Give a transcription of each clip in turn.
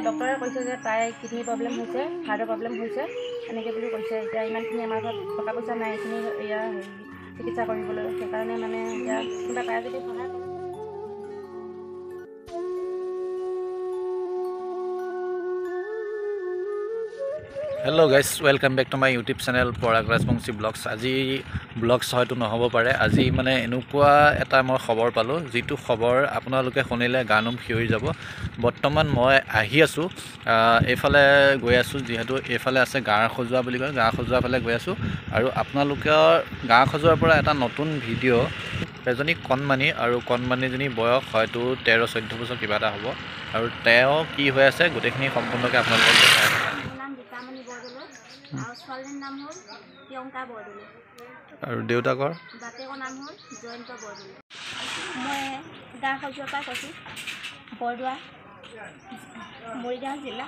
ডক্টৰে কৈছে যে তাই কিডনি প্ৰব্লেম হৈছে, হাৰ্টৰ প্ৰব্লেম হৈছে, এনেকৈ বুলি কৈছে। এতিয়া ইমানখিনি আমাৰ ঘৰত টকা পইচা নাই এইখিনি এয়া চিকিৎসা কৰিবলৈ, সেইকাৰণে মানে এতিয়া কোনোবা পাৰে যদি সহায় কৰে। Hello' guys, welcome back to my YouTube channel Parag Rajbongshi vlogs. আজি ব্লগছ হয়তো নহ'ব পাৰে। আজি মানে এনেকুৱা এটা মই খবৰ পালোঁ, যিটো খবৰ আপোনালোকে শুনিলে গা নোম শিয়ৰি যাব। বৰ্তমান মই আহি আছোঁ, এইফালে গৈ আছোঁ, যিহেতু এইফালে আছে গাঁও সজোৱা বুলি কয়, গাঁও সজোৱাৰ ফালে গৈ আছোঁ। আৰু আপোনালোকৰ গাঁও সজোৱাৰ পৰা এটা নতুন ভিডিঅ', এজনী কণমানি, আৰু কণমানিজনী বয়স হয়তো 13-14 বছৰ কিবা এটা হ'ব। আৰু তেওঁ কি হৈ আছে গোটেইখিনি সম্পূৰ্ণকৈ আপোনালোকক দেখাই আছে। আৰু ছোৱালীৰ নাম হ'ল প্ৰিয়ংকা বৰদলৈ, আৰু দেউতাকৰ বাপেকৰ নাম হ'ল জয়ন্ত বৰদলৈ। মই গাঁও সজোৱাৰ পৰা কৈছোঁ, বৰদোৱা, মৰিগাঁও জিলা।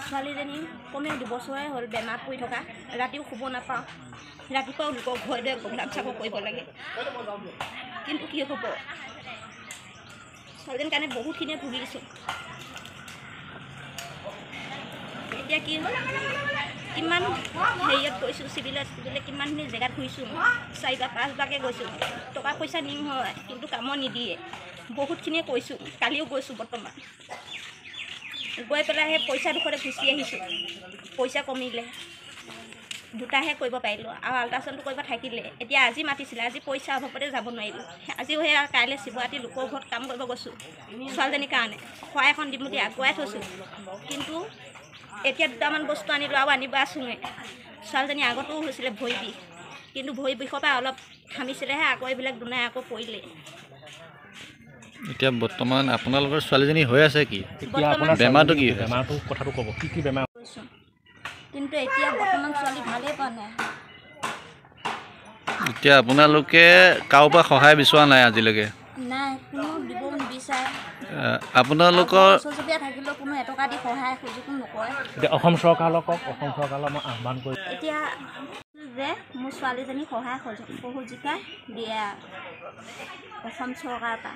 ছোৱালীজনী কমেও 2 বছৰে হ'ল বেমাৰত পৰি থকা, ৰাতিও শুব নাপাওঁ, ৰাতিপুৱাও লোকৰ ঘৰতে গোলাপ চাব কৰিব লাগে। কিন্তু কি হ'ব, ছোৱালীজনীৰ কাৰণে বহুতখিনিয়ে ভুগিছোঁ। এতিয়া কি কিমান হেৰিয়ত গৈছোঁ, চিভিলত কিমানখিনি জেগাত ঘূৰিছোঁ, 4-5বাৰকৈ গৈছোঁ। টকা পইচা নিম হয়, কিন্তু কামত নিদিয়ে। বহুতখিনিয়ে কৈছোঁ, কালিও গৈছোঁ। বৰ্তমান গৈ পেলাই সেই পইচা দুখতে গুচি আহিছোঁ। পইচা কমিলে, 2টাহে কৰিব পাৰিলোঁ, আৰু আল্ট্ৰাচাউণ্ডটো কৰিব থাকিলে। এতিয়া আজি মাতিছিলে, আজি পইচা অভাৱতে যাব নোৱাৰিলোঁ। আজিও সেই কাইলৈ শিৱৰাত্ৰি লোকৰ ঘৰত কাম কৰিব গৈছোঁ ছোৱালীজনীৰ কাৰণে। শৰাই এখন দিম বুলি আগুৱাই থৈছোঁ, কিন্তু এতিয়া 2টামান বস্তু আনিলোঁ আৰু আনিব আছোঁহে। ছোৱালীজনী আগতেও হৈছিলে ভৰি বিষ, কিন্তু ভৰি বিষৰ পৰা অলপ থামিছিলেহে, আকৌ এইবিলাক দুনাই আকৌ পৰিলে। এতিয়া বৰ্তমান আপোনালোকৰ ছোৱালীজনী হৈ আছে কি? বেমাৰটো কি? বেমাৰটো কথাটো ক'ব, কি বেমাৰ? কিন্তু এতিয়া বৰ্তমান ছোৱালী ভালেই পোৱা নাই। এতিয়া আপোনালোকে কাৰো পৰা সহায় বিচৰা নাই আজিলৈকে? নাই, কোনো দিব নিবিচাৰে। আপোনালোকৰ ওচৰ চুবুৰীয়া থাকিলেও কোনো এটকা দি সহায় সুযোগ নকৰে। এতিয়া অসম চৰকাৰক অসম চৰকাৰলৈ মই আহ্বান কৰিছোঁ এতিয়া যে মোৰ ছোৱালীজনীক সহায় সহযোগিতা দিয়ে অসম চৰকাৰৰ পৰা।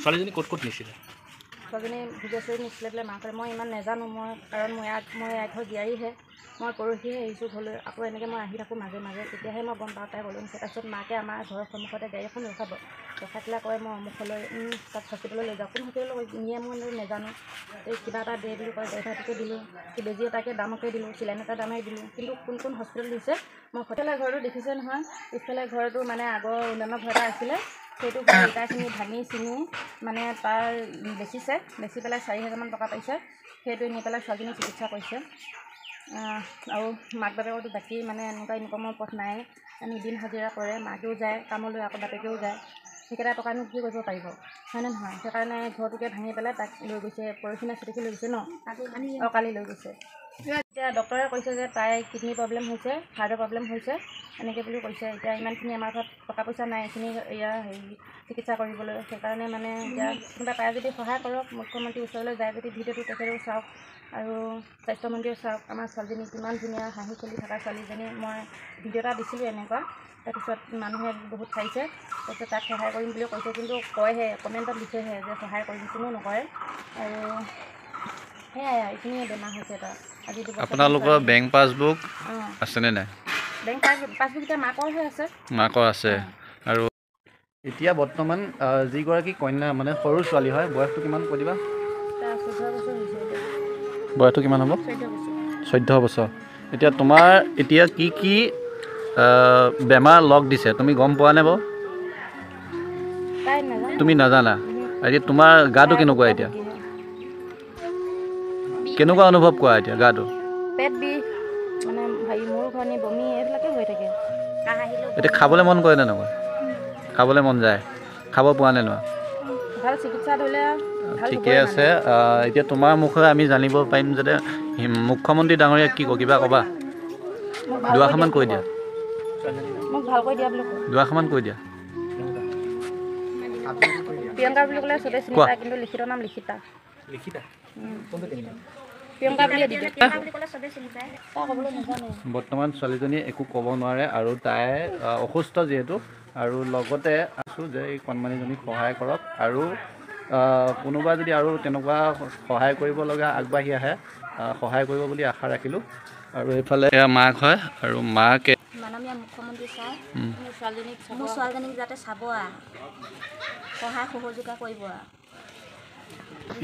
ছোৱালীজনী ক'ত নিছিলে? ছোৱালীজনী ভোগেশ্বৰী নিছিলে বোলে মাকে। মই ইমান নাজানো, কাৰণ মই এঘৰ জীয়াৰীহে। মই পৰহিহে আহিছোঁ ঘৰলৈ। আকৌ এনেকৈ মই আহি থাকোঁ মাজে মাজে, তেতিয়াহে মই গম পাওঁ তাই গ'লো নিছে। তাৰপিছত মাকে আমাৰ ঘৰৰ সন্মুখতে গাড়ী এখন ৰখাব, ৰখাই পেলাই কয় মই অমুকলৈ তাত হস্পিটেললৈ লৈ যাওঁ। কোন হস্পিটেললৈ নিয়ে মই নাজানো। এই কিবা এটা দে বুলি কয়, ড্ৰাইভাৰটোকে দিলোঁ, বেজী এটাকে দামকে দিলোঁ, চিলাইন এটা দামেই দিলোঁ। কিন্তু কোন হস্পিটেল দিছে মই ইফালে ঘৰটো দেখিছে নহয়, পিছফালে ঘৰটো মানে আগৰ উন্নয়নৰ ঘৰ এটা আছিলে, সেইটো ঘৰ ইটাখিনি ভাঙি চিঙি মানে তাৰ বেচিছে, বেচি পেলাই 4,000মান টকা পাইছে। সেইটো নি পেলাই ছোৱালীজনী চিকিৎসা কৰিছে। আৰু মাক বাপেকৰতো বাকী মানে এনেকুৱা ইনকমৰ পথ নাই, দিন হাজিৰা কৰে, মাকেও যায় কামলৈ, আকৌ বাপেকেও যায়। সেইকেইটা টকানো কি কৰিব পাৰিব, হয়নে নহয়? সেইকাৰণে ঘৰটোকে ভাঙি পেলাই তাক লৈ গৈছে। পৰহিনা চিটিকি লৈ গৈছে ন, কালি লৈ গৈছে। এতিয়া ডক্টৰে কৈছে যে তাই কিডনি প্ৰব্লেম হৈছে, হাৰ্টৰ প্ৰব্লেম হৈছে, এনেকৈ বুলি কৈছে। এতিয়া ইমানখিনি আমাৰ ঘৰত টকা পইচা নাই এইখিনি চিকিৎসা কৰিবলৈ, সেইকাৰণে মানে এতিয়া কোনোবা পাৰে যদি সহায় কৰক। মুখ্যমন্ত্ৰীৰ ওচৰলৈ যায় যদি ভিডিঅ'টো তেখেতেও চাওক, আৰু স্বাস্থ্যমন্ত্ৰীয়েও চাওক। আমাৰ ছোৱালীজনী কিমান ধুনীয়া হাঁহি খেলি থকা ছোৱালীজনী। মই ভিডিঅ' এটা দিছিলোঁ এনেকুৱা, তাৰপিছত মানুহে বহুত চাইছে, তাৰপিছত তাক সহায় কৰিম বুলিও কৈছে, কিন্তু কয়হে, কমেণ্টত লিখেহে যে সহায় কৰিম, কোনো নকৰে। আৰু সেয়াই এইখিনিয়ে বেমাৰ হৈছে তাৰ। আজি 2 বছৰ। আপোনালোকৰ বেংক পাছবুক আছেনে নাই? বেংক পাছবুক এতিয়া মাকৰ হৈ আছে। মাকৰ আছে। আৰু এতিয়া বৰ্তমান যিগৰাকী কন্যা মানে সৰু ছোৱালী হয়, বয়সটো কিমান কৈ দিবা? 14 বছৰ হৈছে। বয়সটো কিমান হ'ব? 14 বছৰ। এতিয়া তোমাৰ এতিয়া কি বেমাৰ লগ দিছে তুমি গম পোৱা নে বাৰু? তুমি নাজানা? এতিয়া তোমাৰ গাটো কেনেকুৱা এতিয়া? কেনেকুৱা অনুভৱ কৰা এতিয়া গাটো? পেট বিষ, মানে মূৰ ঘূৰণি, বমি এইবিলাকে হৈ থাকে। এতিয়া খাবলৈ মন কৰে নে নকৰে? খাবলৈ মন যায়, খাব পোৱা নে নোৱাৰা? ভাল চিকিৎসা ধৰিলে ঠিকে আছে। এতিয়া তোমাৰ মুখেৰে আমি জানিব পাৰিম যাতে মুখ্যমন্ত্ৰী ডাঙৰীয়াক কি কয়, কিবা ক'বা? দুআষাৰমান কৈ দিয়া। মোক ভালকৈ দিয়া বুলি কয়। দুআষাৰমান কৈ দিয়া। প্ৰিয়ংকা বুলি ক'লে চবেই চিনি পায়, কিন্তু লিখিত নাম লিখিতা। প্ৰিয়ংকা বুলি ক'লে চবেই চিনি পায়, ক'বলৈ নাজানে। বৰ্তমান ছোৱালীজনীয়ে একো ক'ব নোৱাৰে, আৰু তাই অসুস্থ যিহেতু, আৰু লগতে আছোঁ যে এই কণমানিজনীক সহায় কৰক। আৰু কোনোবা যদি আৰু তেনেকুৱা সহায় কৰিব লগা আগবাঢ়ি আহে সহায় কৰিব বুলি আশা ৰাখিলোঁ। আৰু এইফালে এয়া মাক হয় আৰু মাকে মাননীয় মুখ্যমন্ত্ৰী ছাৰ মোৰ ছোৱালীজনীক যাতে চাব সহায় সহযোগিতা কৰিব।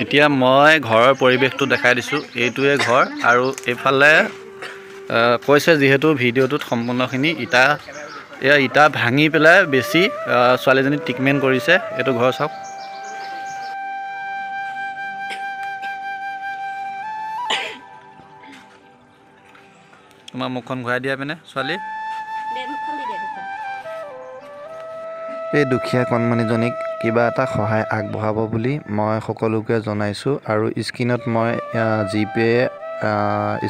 এতিয়া মই ঘৰৰ পৰিৱেশটো দেখাই দিছোঁ। এইটোৱে ঘৰ আৰু এইফালে কৈছে যিহেতু ভিডিঅ'টোত সম্পূৰ্ণখিনি ইটা ভাঙি পেলাই বেছি ছোৱালীজনী ট্ৰিটমেণ্ট কৰিছে। এইটো ঘৰ চাওক। তোমাৰ মুখখন ঘূৰাই দিয়া পিনে ছোৱালী। এই দুখীয়া কণমানিজনীক কিবা এটা সহায় আগবঢ়াব বুলি মই সকলোকে জনাইছোঁ। আৰু স্ক্ৰীণত মই জিপে'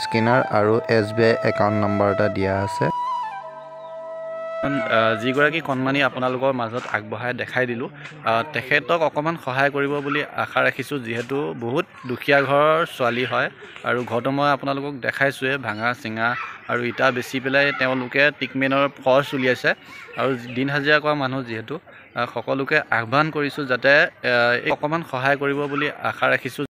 স্কেনাৰ আৰু SBI একাউণ্ট নম্বৰ এটা দিয়া আছে। যিগৰাকী কণমানি আপোনালোকৰ মাজত আগবঢ়াই দেখাই দিলোঁ, তেখেতক অকণমান সহায় কৰিব বুলি আশা ৰাখিছোঁ। যিহেতু বহুত দুখীয়া ঘৰৰ ছোৱালী হয় আৰু ঘৰটো মই আপোনালোকক দেখাইছোঁৱে ভাঙা চিঙা আৰু ইটা বেচি পেলাই তেওঁলোকে ট্ৰিটমেণ্টৰ খৰচ উলিয়াইছে। আৰু দিন হাজিৰা কৰা মানুহ যিহেতু সকলোকে আহ্বান কৰিছোঁ যাতে অকণমান সহায় কৰিব বুলি আশা ৰাখিছোঁ।